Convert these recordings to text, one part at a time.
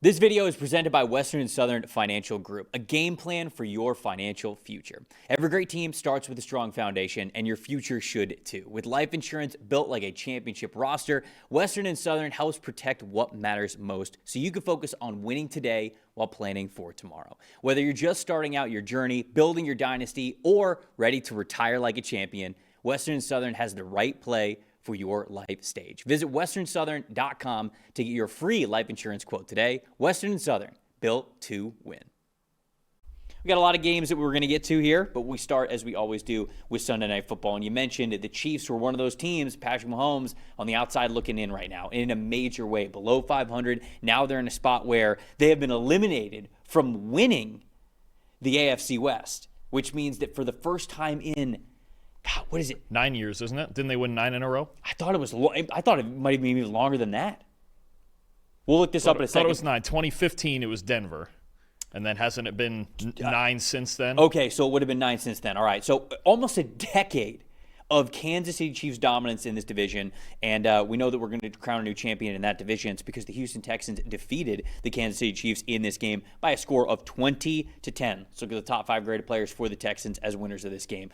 This video is presented by Western and Southern Financial Group, a game plan for your financial future. Every great team starts with a strong foundation, and your future should too. With life insurance built like a championship roster, Western and Southern helps protect what matters most so you can focus on winning today while planning for tomorrow. Whether you're just starting out your journey, building your dynasty, or ready to retire like a champion, Western and Southern has the right play for your life stage. Visit westernsouthern.com to get your free life insurance quote today. Western and Southern, built to win. We got a lot of games that we're going to get to here, but we start, as we always do, with Sunday Night Football. And you mentioned the Chiefs were one of those teams, Patrick Mahomes on the outside looking in right now in a major way, below 500. Now they're in a spot where they have been eliminated from winning the AFC West, which means that for the first time in God, what is it? 9 years, isn't it? Didn't they win 9 in a row? I thought it might be even longer than that. We'll look this up in a second. I thought it was 9. 2015, it was Denver. And then hasn't it been 9 since then? Okay, so it would have been 9 since then. All right, so almost a decade of Kansas City Chiefs dominance in this division, and we know that we're going to crown a new champion in that division. It's because the Houston Texans defeated the Kansas City Chiefs in this game by a score of 20-10. So look at the top 5 graded players for the Texans as winners of this game.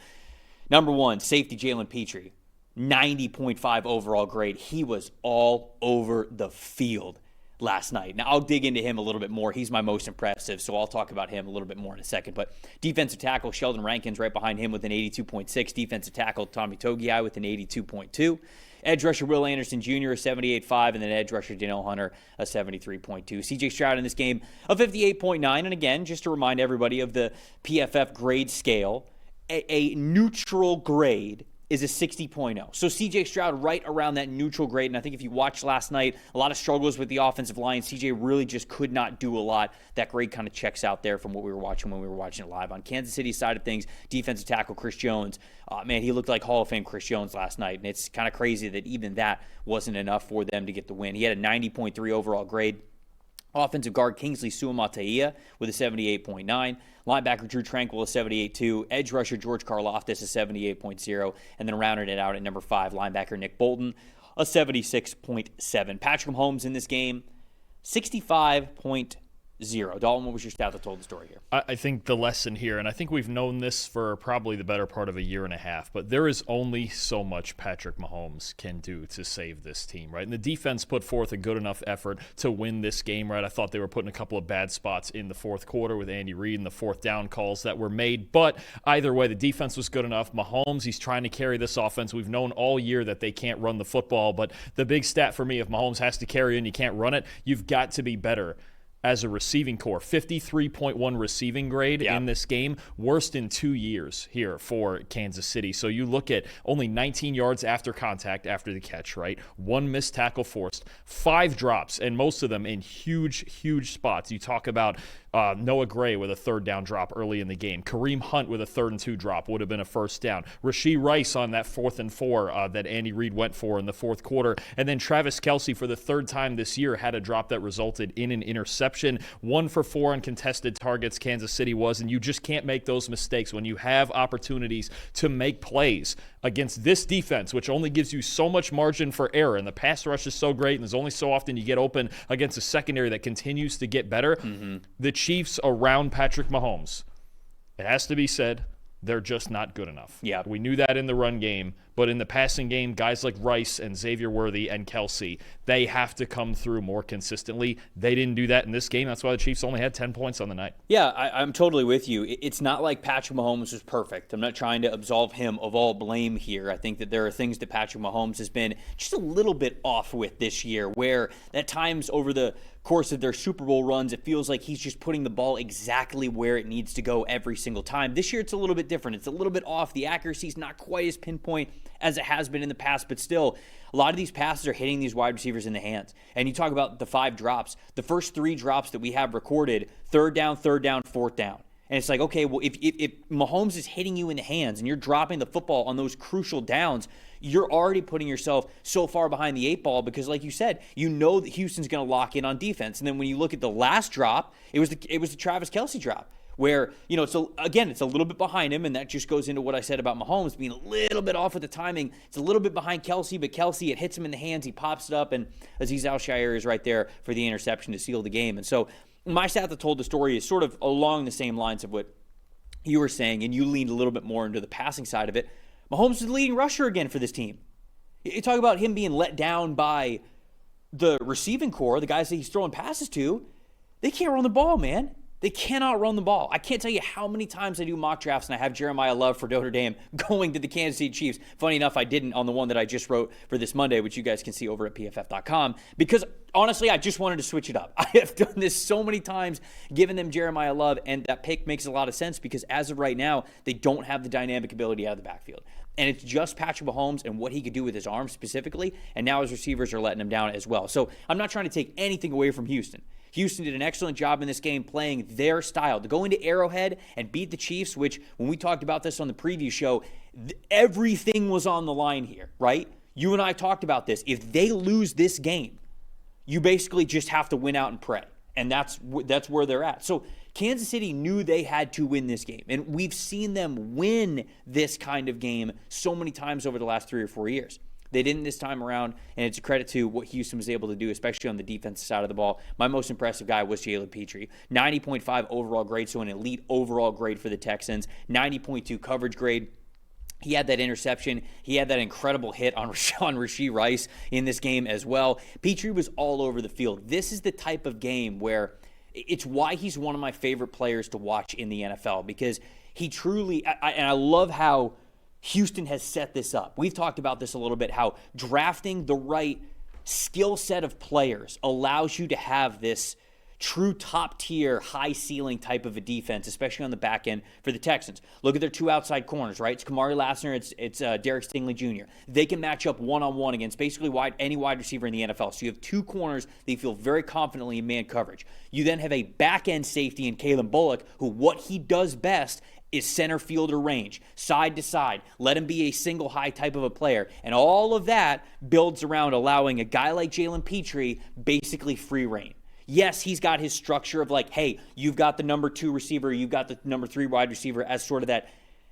Number 1, safety Jalen Petrie, 90.5 overall grade. He was all over the field last night. Now, I'll dig into him a little bit more. He's my most impressive, so I'll talk about him a little bit more in a second. But defensive tackle Sheldon Rankins right behind him with an 82.6. Defensive tackle Tommy Togiai with an 82.2. Edge rusher Will Anderson Jr. a 78.5, and then edge rusher Danielle Hunter a 73.2. C.J. Stroud in this game a 58.9. And again, just to remind everybody of the PFF grade scale, a neutral grade is a 60.0. So C.J. Stroud right around that neutral grade. And I think if you watched last night, a lot of struggles with the offensive line. C.J. really just could not do a lot. That grade kind of checks out there from what we were watching when we were watching it live. On Kansas City's side of things, defensive tackle Chris Jones. Man, he looked like Hall of Fame Chris Jones last night. And it's kind of crazy that even that wasn't enough for them to get the win. He had a 90.3 overall grade. Offensive guard Kingsley Suamataia with a 78.9. Linebacker Drew Tranquil a 78.2. Edge rusher George Karlaftis a 78.0. And then rounded it out at number 5, linebacker Nick Bolton a 76.7. Patrick Mahomes in this game, 65.0. Dalton, what was your stat that told the story here? I think the lesson here, and I think we've known this for probably the better part of a year and a half, but there is only so much Patrick Mahomes can do to save this team, right? And the defense put forth a good enough effort to win this game, right? I thought they were putting a couple of bad spots in the fourth quarter with Andy Reid and the fourth down calls that were made, but either way, the defense was good enough. Mahomes, he's trying to carry this offense. We've known all year that they can't run the football, but the big stat for me, if Mahomes has to carry it and you can't run it, you've got to be better as a receiving core. 53.1 receiving grade in this game, worst in 2 years here for Kansas City. So you look at only 19 yards after contact after the catch, right? 1 missed tackle forced, 5 drops, and most of them in huge spots. You talk about Noah Gray with a third down drop early in the game. Kareem Hunt with a 3rd and 2 drop would have been a first down. Rashee Rice on that 4th and 4 that Andy Reid went for in the fourth quarter. And then Travis Kelce for the 3rd time this year had a drop that resulted in an interception. 1 for 4 on contested targets Kansas City was, and you just can't make those mistakes when you have opportunities to make plays against this defense, which only gives you so much margin for error. And the pass rush is so great, and there's only so often you get open against a secondary that continues to get better. The Chiefs around Patrick Mahomes, it has to be said, they're just not good enough. Yeah. We knew that in the run game, but in the passing game, guys like Rice and Xavier Worthy and Kelce, they have to come through more consistently. They didn't do that in this game. That's why the Chiefs only had 10 points on the night. Yeah, I'm totally with you. It's not like Patrick Mahomes was perfect. I'm not trying to absolve him of all blame here. I think that there are things that Patrick Mahomes has been just a little bit off with this year, where at times over the course of their Super Bowl runs, it feels like he's just putting the ball exactly where it needs to go every single time. This year, it's a little bit different. It's a little bit off. The accuracy's not quite as pinpoint as it has been in the past, but still, a lot of these passes are hitting these wide receivers in the hands. And you talk about the 5 drops. The first 3 drops that we have recorded, 3rd down, 4th down. And it's like, okay, well, if Mahomes is hitting you in the hands and you're dropping the football on those crucial downs, you're already putting yourself so far behind the 8 ball because, like you said, you know that Houston's going to lock in on defense. And then when you look at the last drop, it was the Travis Kelce drop, where, it's a little bit behind him, and that just goes into what I said about Mahomes being a little bit off with the timing. It's a little bit behind Kelsey, but Kelsey, it hits him in the hands, he pops it up, and Azeez Al-Shaair is right there for the interception to seal the game. And so my stat that told the story is sort of along the same lines of what you were saying, and you leaned a little bit more into the passing side of it. Mahomes is the leading rusher again for this team. You talk about him being let down by the receiving core, the guys that he's throwing passes to. They can't run the ball, man. They cannot run the ball. I can't tell you how many times I do mock drafts and I have Jeremiah Love for Notre Dame going to the Kansas City Chiefs. Funny enough, I didn't on the one that I just wrote for this Monday, which you guys can see over at pff.com, because honestly, I just wanted to switch it up. I have done this so many times, giving them Jeremiah Love, and that pick makes a lot of sense because as of right now, they don't have the dynamic ability out of the backfield. And it's just Patrick Mahomes and what he could do with his arm specifically, and now his receivers are letting him down as well. So I'm not trying to take anything away from Houston. Houston did an excellent job in this game playing their style. To go into Arrowhead and beat the Chiefs, which when we talked about this on the preview show, everything was on the line here, right? You and I talked about this. If they lose this game, you basically just have to win out and pray. And that's where they're at. So Kansas City knew they had to win this game. And we've seen them win this kind of game so many times over the last 3 or 4 years. They didn't this time around, and it's a credit to what Houston was able to do, especially on the defensive side of the ball. My most impressive guy was Jalen Petrie. 90.5 overall grade, so an elite overall grade for the Texans. 90.2 coverage grade. He had that interception. He had that incredible hit on Rashee Rice in this game as well. Petrie was all over the field. This is the type of game where it's why he's one of my favorite players to watch in the NFL, because he truly, and I love how Houston has set this up. We've talked about this a little bit, how drafting the right skill set of players allows you to have this true top-tier, high-ceiling type of a defense, especially on the back end for the Texans. Look at their 2 outside corners, right? It's Kamari Lassner, it's Derek Stingley Jr. They can match up one-on-one against basically any wide receiver in the NFL. So you have 2 corners that you feel very confidently in man coverage. You then have a back-end safety in Kalen Bullock, who what he does best is center fielder range, side to side. Let him be a single high type of a player. And all of that builds around allowing a guy like Jalen Petrie basically free reign. Yes, he's got his structure of like, hey, you've got the number 2 receiver, you've got the number 3 wide receiver as sort of that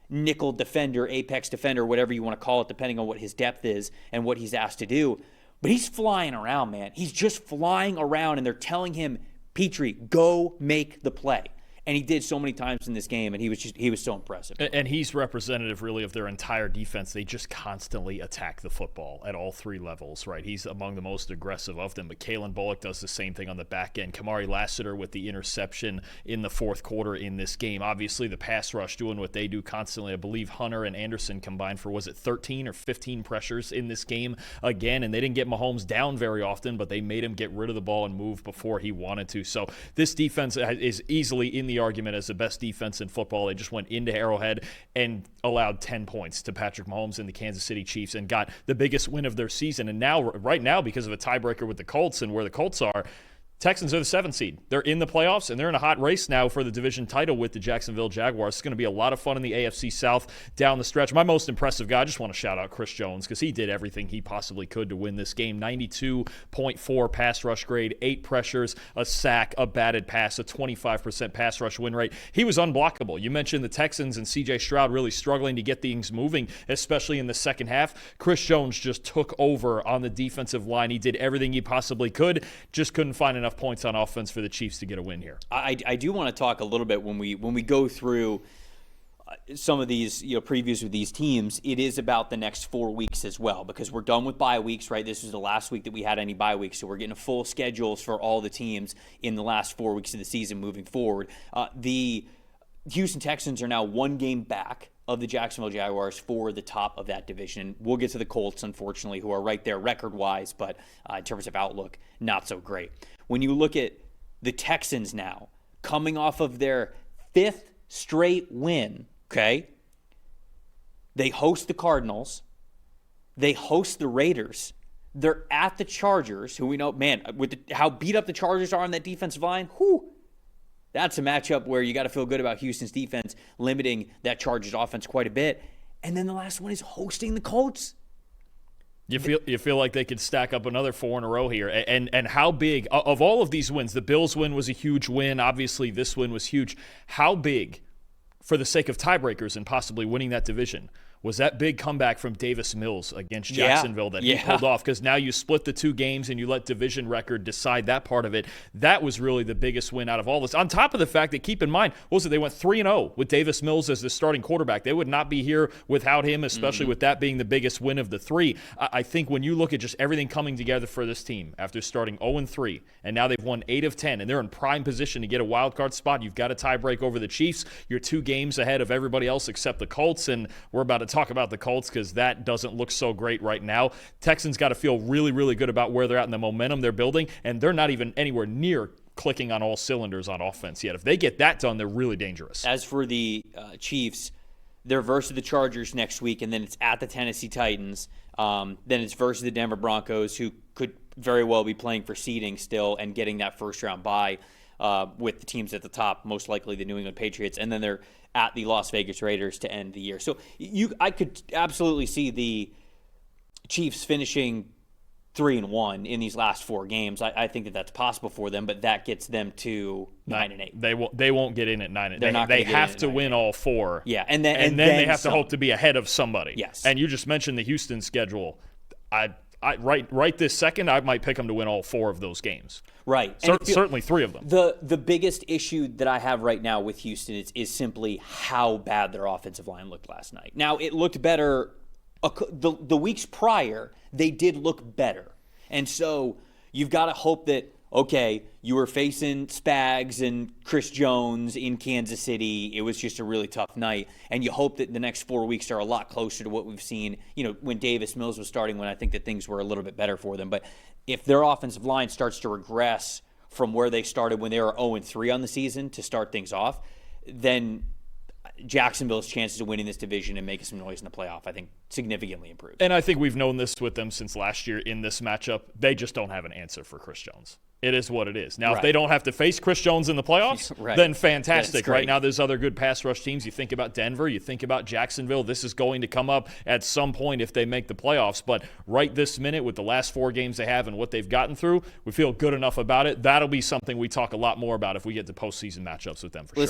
nickel defender, apex defender, whatever you want to call it, depending on what his depth is and what he's asked to do. But he's flying around, man. He's just flying around, and they're telling him, Petrie, go make the play. And he did so many times in this game, and he was so impressive. And he's representative, really, of their entire defense. They just constantly attack the football at all 3 levels, right? He's among the most aggressive of them. But Kalen Bullock does the same thing on the back end. Kamari Lassiter with the interception in the 4th quarter in this game. Obviously, the pass rush doing what they do constantly. I believe Hunter and Anderson combined for, was it 13 or 15 pressures in this game again? And they didn't get Mahomes down very often, but they made him get rid of the ball and move before he wanted to. So this defense is easily in the argument as the best defense in football. They just went into Arrowhead and allowed 10 points to Patrick Mahomes and the Kansas City Chiefs and got the biggest win of their season. And now, right now, because of a tiebreaker with the Colts and where the Colts are, Texans are the 7th seed. They're in the playoffs, and they're in a hot race now for the division title with the Jacksonville Jaguars. It's going to be a lot of fun in the AFC South down the stretch. My most impressive guy, I just want to shout out Chris Jones because he did everything he possibly could to win this game. 92.4 pass rush grade, 8 pressures, a sack, a batted pass, a 25% pass rush win rate. He was unblockable. You mentioned the Texans and CJ Stroud really struggling to get things moving, especially in the second half. Chris Jones just took over on the defensive line. He did everything he possibly could, just couldn't find enough points on offense for the Chiefs to get a win here. I do want to talk a little bit when we go through some of these previews with these teams. It is about the next 4 weeks as well, because we're done with bye weeks, right? This is the last week that we had any bye weeks, so we're getting full schedules for all the teams in the last 4 weeks of the season moving forward. The Houston Texans are now 1 game back of the Jacksonville Jaguars for the top of that division. We'll get to the Colts, unfortunately, who are right there record-wise, but in terms of outlook, not so great. When you look at the Texans now, coming off of their 5th straight win, okay? They host the Cardinals. They host the Raiders. They're at the Chargers, who we know, man, with how beat up the Chargers are on that defensive line, that's a matchup where you got to feel good about Houston's defense limiting that Chargers offense quite a bit. And then the last one is hosting the Colts. You feel like they could stack up another 4 in a row here. And how big, of all of these wins, the Bills win was a huge win. Obviously, this win was huge. How big, for the sake of tiebreakers and possibly winning that division, was that big comeback from Davis Mills against Jacksonville that he pulled off? Because now you split the 2 games and you let division record decide that part of it. That was really the biggest win out of all this. On top of the fact that, keep in mind, they went 3-0 with Davis Mills as the starting quarterback. They would not be here without him, especially with that being the biggest win of the 3. I think when you look at just everything coming together for this team after starting 0-3, and now they've won 8 of 10, and they're in prime position to get a wild card spot. You've got a tiebreak over the Chiefs. You're 2 games ahead of everybody else except the Colts, and we're about to talk about the Colts because that doesn't look so great right now. Texans got to feel really, really good about where they're at and the momentum they're building, and they're not even anywhere near clicking on all cylinders on offense yet. If they get that done, they're really dangerous. As for the Chiefs, they're versus the Chargers next week, and then it's at the Tennessee Titans. Then it's versus the Denver Broncos, who could very well be playing for seeding still and getting that first-round bye with the teams at the top, most likely the New England Patriots, and then they're at the Las Vegas Raiders to end the year. So I could absolutely see the Chiefs finishing 3-1 in these last 4 games. I think that's possible for them, but that gets them to 9-8. They won't get in at 9-8. They have to win all 4. Yeah, and then they have to hope to be ahead of somebody. Yes. And you just mentioned the Houston schedule. Right this second, I might pick them to win all 4 of those games. Right. Certainly 3 of them. The biggest issue that I have right now with Houston is simply how bad their offensive line looked last night. Now, it looked better. The weeks prior, they did look better. And so you've got to hope that, okay, you were facing Spags and Chris Jones in Kansas City. It was just a really tough night. And you hope that the next 4 weeks are a lot closer to what we've seen, when Davis Mills was starting, when I think that things were a little bit better for them. But if their offensive line starts to regress from where they started when they were 0-3 on the season to start things off, then Jacksonville's chances of winning this division and making some noise in the playoff, I think, significantly improved. And I think we've known this with them since last year in this matchup. They just don't have an answer for Chris Jones. It is what it is. Now, if they don't have to face Chris Jones in the playoffs, then fantastic. Right now, there's other good pass rush teams. You think about Denver. You think about Jacksonville. This is going to come up at some point if they make the playoffs. But right this minute, with the last 4 games they have and what they've gotten through, we feel good enough about it. That'll be something we talk a lot more about if we get to postseason matchups with them for sure.